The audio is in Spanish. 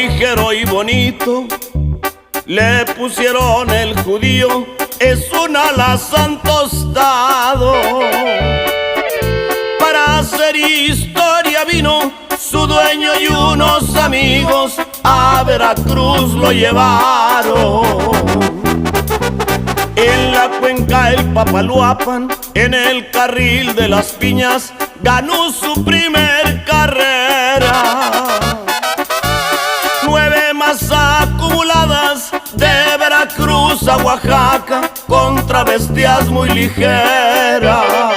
ligero y bonito le pusieron el judío, es un alazán tostado. Para hacer historia vino su dueño y unos amigos a Veracruz lo llevaron. En la cuenca el Papaloapan, en el carril de las Piñas, ganó su primer carrera. 9 más acumuladas de Veracruz a Oaxaca, contra bestias muy ligeras.